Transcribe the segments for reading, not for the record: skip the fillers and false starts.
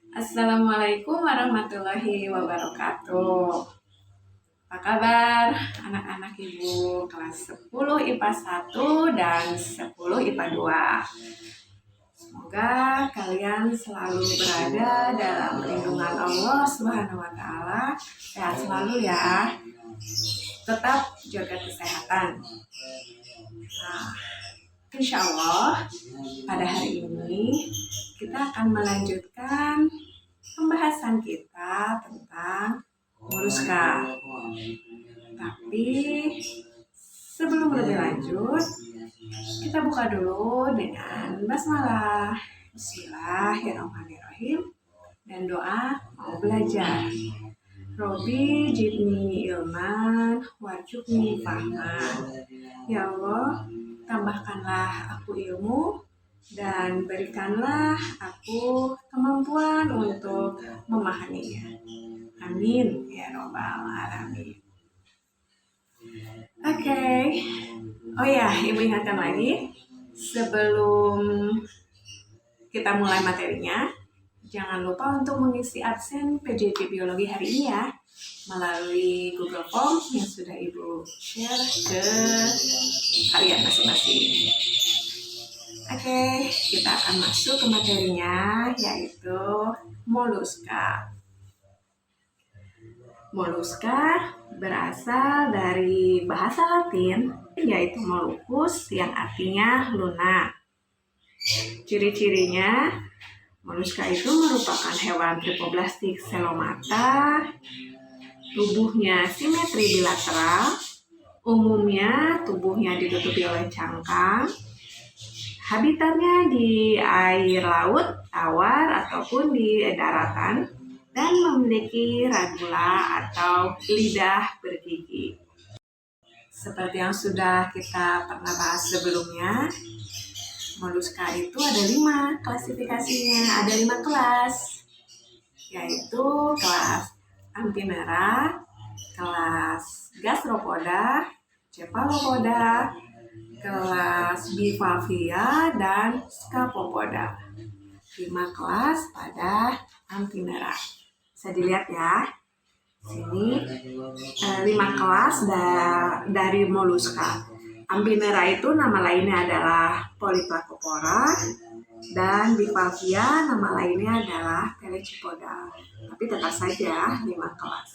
Assalamualaikum warahmatullahi wabarakatuh. Apa kabar anak-anak ibu kelas 10 IPA 1 dan 10 IPA 2? Semoga kalian selalu berada dalam lindungan Allah Subhanahu wa taala. Sehat selalu ya. Tetap jaga kesehatan. Nah, insya Allah pada hari ini kita akan melanjutkan pembahasan kita tentang moluska. Tapi sebelum lebih lanjut, kita buka dulu dengan basmalah. Bismillahirrahmanirrahim. Dan doa mau belajar. Robi jibni ilman warjukni fahman. Ya Allah, tambahkanlah aku ilmu dan berikanlah aku kemampuan untuk memahaminya. Amin ya robbal alamin. Oke. Oh ya, ibu ingatkan lagi sebelum kita mulai materinya, jangan lupa untuk mengisi absen PJJ Biologi hari ini ya melalui Google Form yang sudah ibu share ke kalian masing-masing. Oke, kita akan masuk ke materinya, yaitu moluska. Moluska berasal dari bahasa Latin, yaitu molluscus yang artinya lunak. Ciri-cirinya, moluska itu merupakan hewan tripoblastik selomata, tubuhnya simetri bilateral, umumnya tubuhnya ditutupi oleh cangkang, habitatnya di air laut, tawar, ataupun di daratan, dan memiliki radula atau lidah bergigi. Seperti yang sudah kita pernah bahas sebelumnya, moluska itu ada 5 klasifikasinya, ada 5 kelas, yaitu kelas Amphinera, kelas Gastropoda, Cephalopoda, kelas Bivalvia, dan Scapopoda. 5 kelas pada Amphinera. Bisa dilihat ya. Sini 5 kelas dari moluska. Amphinera itu nama lainnya adalah Polyplacopora, dan Bivalvia nama lainnya adalah Telechipoda. Tapi tetap saja 5 kelas.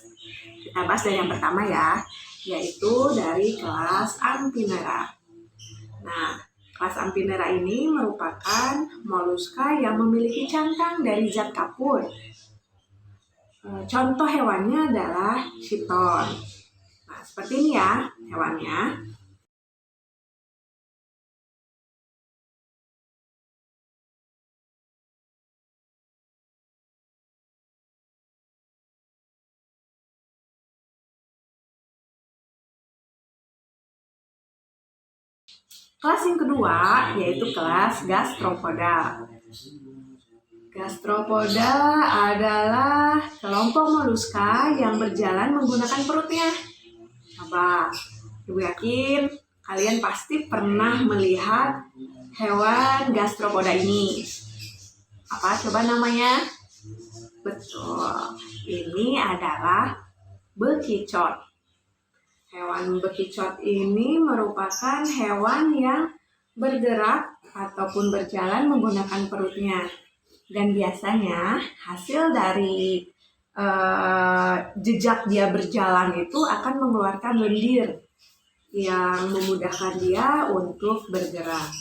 Kita bahas dari yang pertama ya, yaitu dari kelas Amphinera. Nah, kelas Amphinera ini merupakan moluska yang memiliki cangkang dari zat kapur. Contoh hewannya adalah chiton. Nah, seperti ini ya hewannya. Kelas yang kedua yaitu kelas Gastropoda. Gastropoda adalah kelompok moluska yang berjalan menggunakan perutnya. Coba, ibu yakin kalian pasti pernah melihat hewan gastropoda ini. Apa coba namanya? Betul, ini adalah bekicot. Hewan bekicot ini merupakan hewan yang bergerak ataupun berjalan menggunakan perutnya. Dan biasanya hasil dari jejak dia berjalan itu akan mengeluarkan lendir yang memudahkan dia untuk bergerak.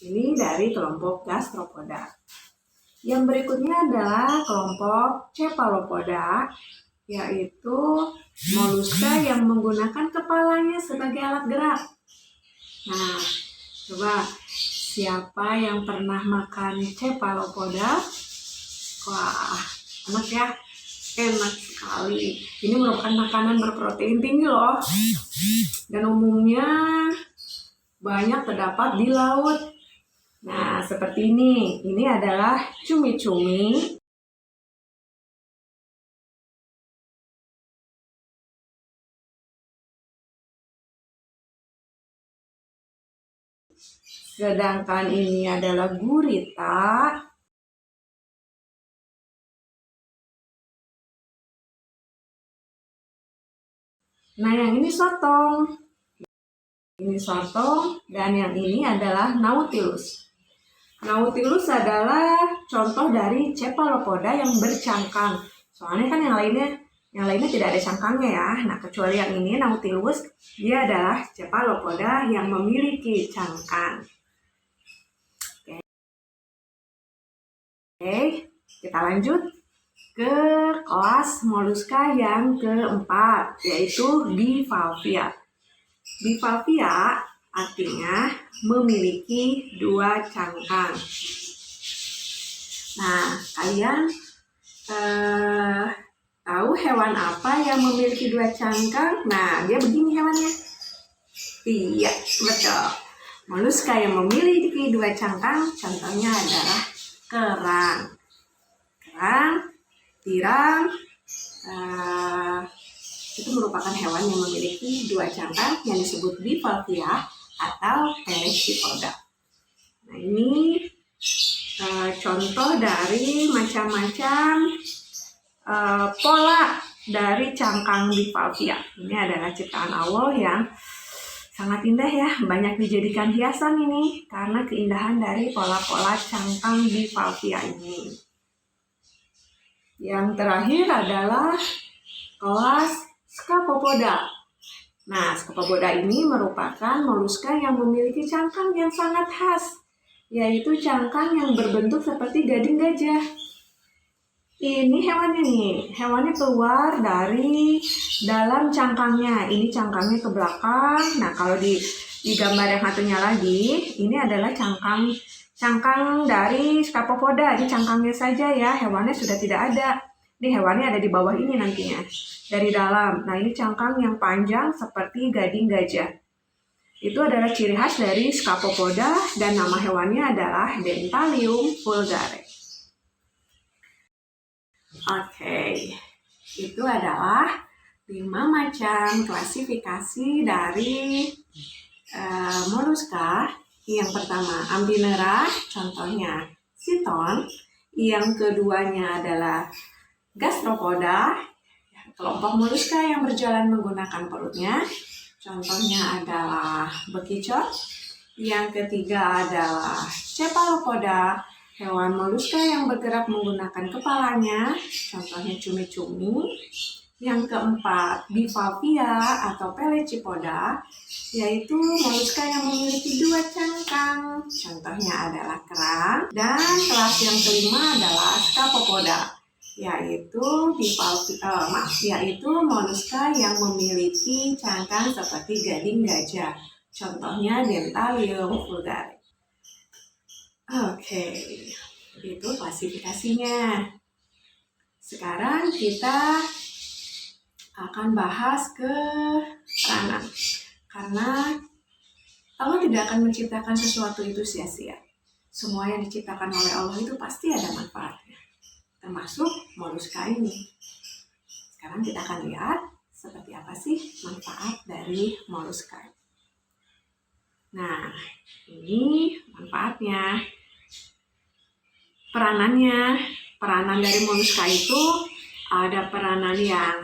Ini dari kelompok Gastropoda. Yang berikutnya adalah kelompok Cephalopoda, yaitu moluska yang menggunakan kepalanya sebagai alat gerak. Nah, coba siapa yang pernah makan cephalopoda? Wah, enak ya, enak sekali. Ini merupakan makanan berprotein tinggi loh, dan umumnya banyak terdapat di laut. Nah, seperti ini. Ini adalah cumi-cumi. Sedangkan ini adalah gurita. Nah, yang ini sotong. Ini sotong dan yang ini adalah Nautilus. Nautilus adalah contoh dari Cephalopoda yang bercangkang. Soalnya kan yang lainnya tidak ada cangkangnya ya. Nah, kecuali yang ini Nautilus, dia adalah Cephalopoda yang memiliki cangkang. Oke, kita lanjut ke kelas moluska yang keempat, yaitu Bivalvia. Bivalvia artinya memiliki dua cangkang. Nah, kalian tahu hewan apa yang memiliki dua cangkang? Nah, dia begini hewannya. Iya, betul. Moluska yang memiliki dua cangkang, contohnya adalah kerang. Kerang, tiram, itu merupakan hewan yang memiliki dua cangkang yang disebut Bivalvia atau Pelecypoda. Nah, ini contoh dari macam-macam pola dari cangkang Bivalvia. Ini adalah ciptaan Allah yang sangat indah ya, banyak dijadikan hiasan ini karena keindahan dari pola-pola cangkang Bivalvia ini. Yang terakhir adalah kelas Scapopoda. Nah, Scapopoda ini merupakan moluska yang memiliki cangkang yang sangat khas, yaitu cangkang yang berbentuk seperti gading gajah. Ini hewannya nih, hewannya keluar dari dalam cangkangnya. Ini cangkangnya ke belakang. Nah, kalau di gambar yang satunya lagi, ini adalah cangkang dari Scapopoda. Ini cangkangnya saja ya, hewannya sudah tidak ada. Ini hewannya ada di bawah ini nantinya, dari dalam. Nah, ini cangkang yang panjang seperti gading gajah. Itu adalah ciri khas dari Scapopoda dan nama hewannya adalah Dentalium vulgare. Oke, itu adalah 5 macam klasifikasi dari moluska. Yang pertama, Ambinera, contohnya Siton. Yang keduanya adalah Gastropoda, kelompok moluska yang berjalan menggunakan perutnya. Contohnya adalah bekicot. Yang ketiga adalah Cephalopoda, hewan moluska yang bergerak menggunakan kepalanya. Contohnya cumi-cumi. Yang keempat, Bivalvia atau Pelecypoda, yaitu moluska yang memiliki dua cangkang. Contohnya adalah kerang. Dan kelas yang kelima adalah Scapopoda, yaitu moluska yang memiliki cangkang seperti gading gajah. Contohnya Dentalium vulgare. Oke, itu klasifikasinya. Sekarang kita akan bahas ke peranan. Karena Allah tidak akan menciptakan sesuatu itu sia-sia. Semua yang diciptakan oleh Allah itu pasti ada manfaatnya, termasuk moluska ini. Sekarang kita akan lihat seperti apa sih manfaat dari moluska. Nah, ini manfaatnya. Peranan dari moluska itu ada peranan yang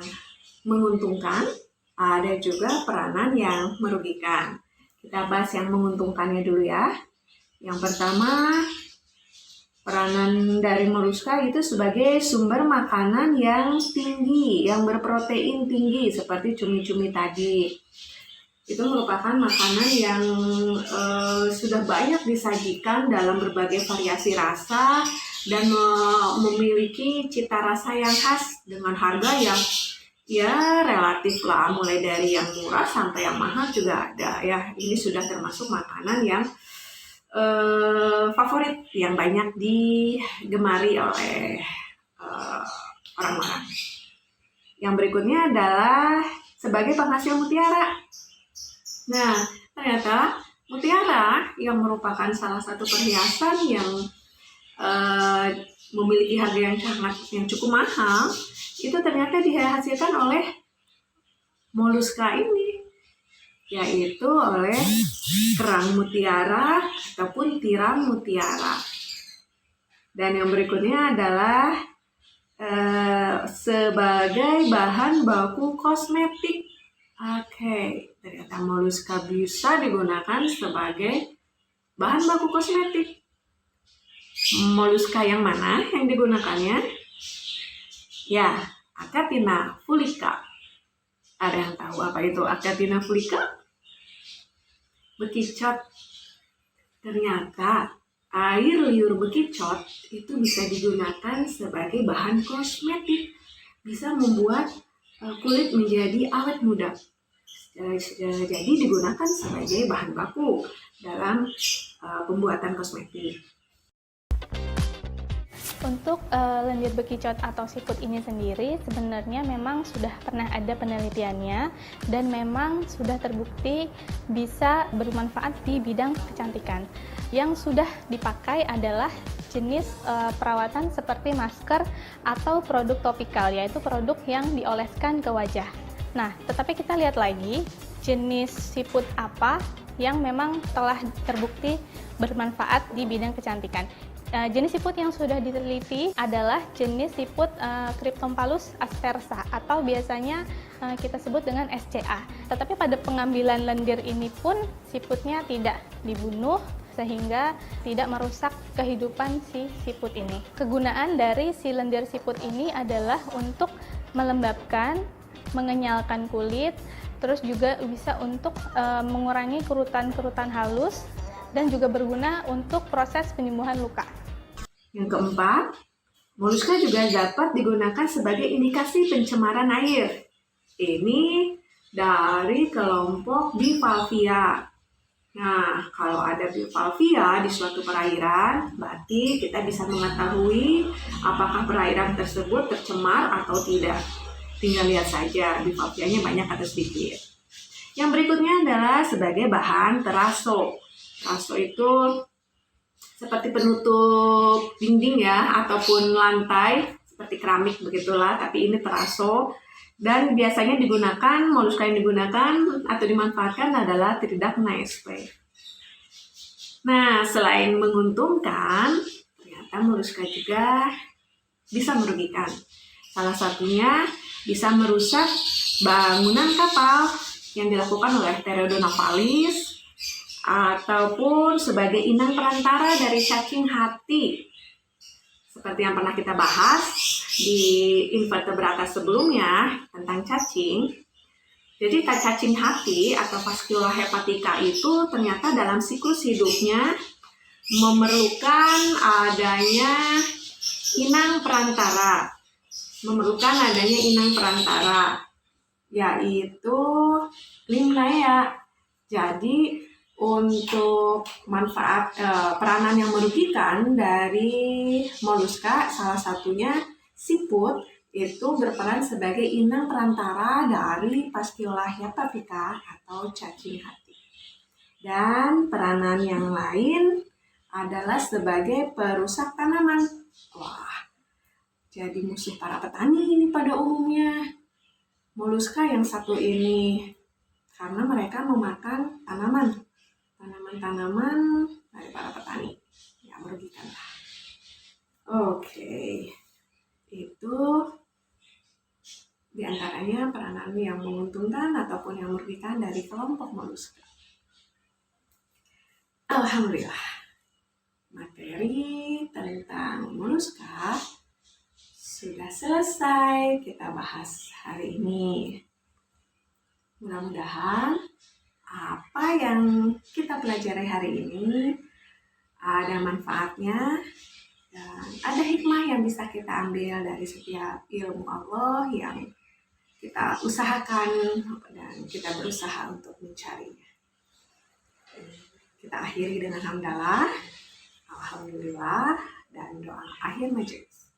menguntungkan, ada juga peranan yang merugikan. Kita bahas yang menguntungkannya dulu ya. Yang pertama, peranan dari moluska itu sebagai sumber makanan yang tinggi, yang berprotein tinggi seperti cumi-cumi tadi. Itu merupakan makanan yang sudah banyak disajikan dalam berbagai variasi rasa dan memiliki cita rasa yang khas dengan harga yang ya relatif lah, mulai dari yang murah sampai yang mahal juga ada ya. Ini sudah termasuk makanan yang favorit yang banyak digemari oleh orang-orang. Yang berikutnya adalah sebagai penghasil mutiara. Nah, ternyata mutiara yang merupakan salah satu perhiasan yang memiliki harga yang cukup mahal, itu ternyata dihasilkan oleh moluska ini, yaitu oleh kerang mutiara ataupun tiram mutiara. Dan yang berikutnya adalah sebagai bahan baku kosmetik. Oke, ternyata moluska bisa digunakan sebagai bahan baku kosmetik. Moluska yang mana yang digunakannya? Ya, Achatina fulica. Ada yang tahu apa itu Achatina fulica? Bekicot. Ternyata air liur bekicot itu bisa digunakan sebagai bahan kosmetik. Bisa membuat kulit menjadi awet muda. Jadi digunakan sebagai bahan baku dalam pembuatan kosmetik. Untuk lendir bekicot atau siput ini sendiri sebenarnya memang sudah pernah ada penelitiannya dan memang sudah terbukti bisa bermanfaat di bidang kecantikan. Yang sudah dipakai adalah jenis perawatan seperti masker atau produk topikal, yaitu produk yang dioleskan ke wajah. Nah, tetapi kita lihat lagi jenis siput apa yang memang telah terbukti bermanfaat di bidang kecantikan. Jenis siput yang sudah diteliti adalah jenis siput Cryptomphalus aspersa atau biasanya kita sebut dengan SCA. Tetapi pada pengambilan lendir ini pun siputnya tidak dibunuh sehingga tidak merusak kehidupan si siput ini. Kegunaan dari si lendir siput ini adalah untuk melembabkan, mengenyalkan kulit, terus juga bisa untuk mengurangi kerutan-kerutan halus dan juga berguna untuk proses penyembuhan luka. Yang keempat, moluska juga dapat digunakan sebagai indikasi pencemaran air. Ini dari kelompok Bivalvia. Nah, kalau ada bivalvia di suatu perairan, berarti kita bisa mengetahui apakah perairan tersebut tercemar atau tidak. Tinggal lihat saja bivalvianya banyak atau sedikit. Yang berikutnya adalah sebagai bahan teraso. Teraso itu seperti penutup dinding ya, ataupun lantai, seperti keramik begitulah, tapi ini teraso. Dan biasanya digunakan, moluska yang digunakan atau dimanfaatkan adalah Tridacna sp. Nah, selain menguntungkan, ternyata moluska juga bisa merugikan. Salah satunya bisa merusak bangunan kapal yang dilakukan oleh Pterodonaphalis ataupun sebagai inang perantara dari cacing hati. Seperti yang pernah kita bahas di invertebrata sebelumnya tentang cacing. Jadi cacing hati atau Vascula hepatica itu ternyata dalam siklus hidupnya memerlukan adanya inang perantara. Yaitu limnaea. Jadi untuk manfaat peranan yang merugikan dari moluska, salah satunya siput itu berperan sebagai inang perantara dari Vascula hepatica atau cacing hati. Dan peranan yang lain adalah sebagai perusak tanaman. Wah, jadi musuh para petani ini pada umumnya. Moluska yang satu ini, karena mereka memakan tanaman dari para petani. Ya, merugikan lah. Oke, itu diantaranya peranan yang menguntungkan ataupun yang merugikan dari kelompok moluska. Alhamdulillah, materi tentang moluska sudah selesai kita bahas hari ini. Mudah-mudahan apa yang kita pelajari hari ini ada manfaatnya dan ada hikmah yang bisa kita ambil dari setiap ilmu Allah yang kita usahakan dan kita berusaha untuk mencarinya. Kita akhiri dengan hamdalah, alhamdulillah, dan doa akhir majelis.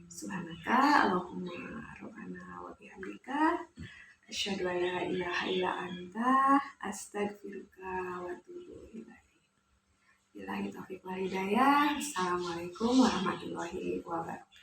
Subhanaka Allahumma rabbana wa bihamdika asyhadu an la ilaha illa anta astaghfiruka wa atubu ilaik. Billahi taufiq wal hidayah. Assalamualaikum warahmatullahi wabarakatuh.